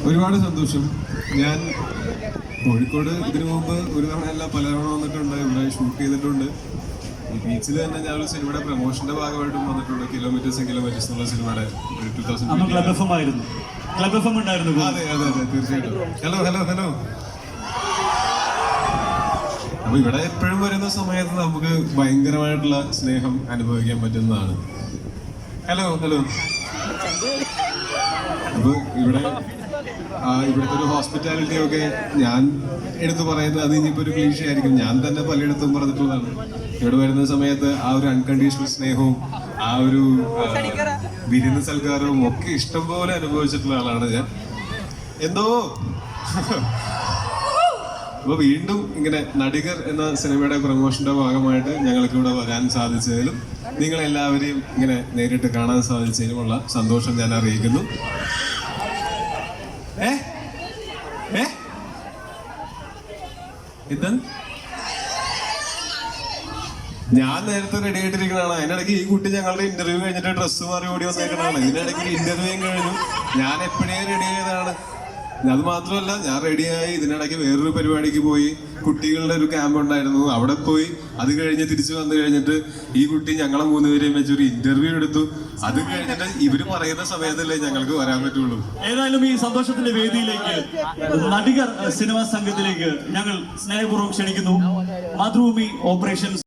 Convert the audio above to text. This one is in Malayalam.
ഒരുപാട് സന്തോഷം. ഞാൻ കോഴിക്കോട് ഇതിനു മുമ്പ് ഒരു തവണയല്ല പലതവണ വന്നിട്ടുണ്ട്. ഇവിടെ ഷൂട്ട് ചെയ്തിട്ടുണ്ട്. ഈ ബീച്ചിൽ തന്നെ ഞാനൊരു സിനിമയുടെ പ്രൊമോഷന്റെ ഭാഗമായിട്ടും വന്നിട്ടുണ്ട്. കിലോമീറ്റേഴ്സ് എന്നുള്ള സിനിമയുടെ 2020 ക്ലബ് എഫ് എം ആയിരുന്നു. ക്ലബ് എഫ് എം ഉണ്ടായിരുന്നു. അതെ അതെ അതെ തീർച്ചയായിട്ടും. Hello hello hello. അപ്പൊ ഇവിടെ എപ്പോഴും വരുന്ന സമയത്ത് നമുക്ക് ഭയങ്കരമായിട്ടുള്ള സ്നേഹം അനുഭവിക്കാൻ പറ്റുന്നതാണ്. Hello hello. അപ്പൊ ഇവിടുത്തെ ഒരു ഹോസ്പിറ്റാലിറ്റി ഒക്കെ ഞാൻ എടുത്തു പറയുന്നത് അത് ഇനിയിപ്പോ ഒരു ക്ലീഷ ആയിരിക്കും. ഞാൻ തന്നെ പലയിടത്തും പറഞ്ഞിട്ടുള്ളതാണ്. ഇവിടെ വരുന്ന സമയത്ത് ആ ഒരു അൺകണ്ടീഷണൽ സ്നേഹവും ആ ഒരു വിരുന്ന് സൽക്കാരവും ഒക്കെ ഇഷ്ടംപോലെ അനുഭവിച്ചിട്ടുള്ള ആളാണ് ഞാൻ. എന്തോ അപ്പൊ വീണ്ടും ഇങ്ങനെ നടികർ എന്ന സിനിമയുടെ പ്രൊമോഷന്റെ ഭാഗമായിട്ട് ഞങ്ങൾക്ക് ഇവിടെ വരാൻ സാധിച്ചതിലും നിങ്ങളെല്ലാവരെയും ഇങ്ങനെ നേരിട്ട് കാണാൻ സാധിച്ചതിലുമുള്ള സന്തോഷം ഞാൻ അറിയിക്കുന്നു. ഇത് ഞാൻ നേരത്തെ റെഡി ആയിട്ടിരിക്കണതാണ്. അതിനിടയ്ക്ക് ഈ കുട്ടി ഞങ്ങളുടെ ഇന്റർവ്യൂ കഴിഞ്ഞിട്ട് ഡ്രസ്സ് മാറി ഓടി വന്നേക്കണതാണ്. ഇതിനിടയ്ക്ക് ഇന്റർവ്യൂയും കഴിഞ്ഞു. ഞാൻ എപ്പോഴേ റെഡി ആയതാണ്. അത് മാത്രമല്ല, ഞാൻ റെഡിയായി ഇതിനിടയ്ക്ക് വേറൊരു പരിപാടിക്ക് പോയി. കുട്ടികളുടെ ഒരു ക്യാമ്പ് ഉണ്ടായിരുന്നു, അവിടെ പോയി. അത് കഴിഞ്ഞ് തിരിച്ചു വന്നു കഴിഞ്ഞിട്ട് ഈ കുട്ടി ഞങ്ങളെ 3 പേരെയും വെച്ച് ഒരു ഇന്റർവ്യൂ എടുത്തു. അത് കഴിഞ്ഞിട്ട് ഇവര് പറയുന്ന സമയത്തല്ലേ ഞങ്ങൾക്ക് വരാൻ പറ്റുള്ളൂ. ഏതായാലും ഈ സന്തോഷത്തിന്റെ വേദിയിലേക്ക് നടികർ സിനിമാ സംഘത്തിലേക്ക് ഞങ്ങൾ സ്നേഹപൂർവ്വം ക്ഷണിക്കുന്നു. മാതൃഭൂമി ഓപ്പറേഷൻസ്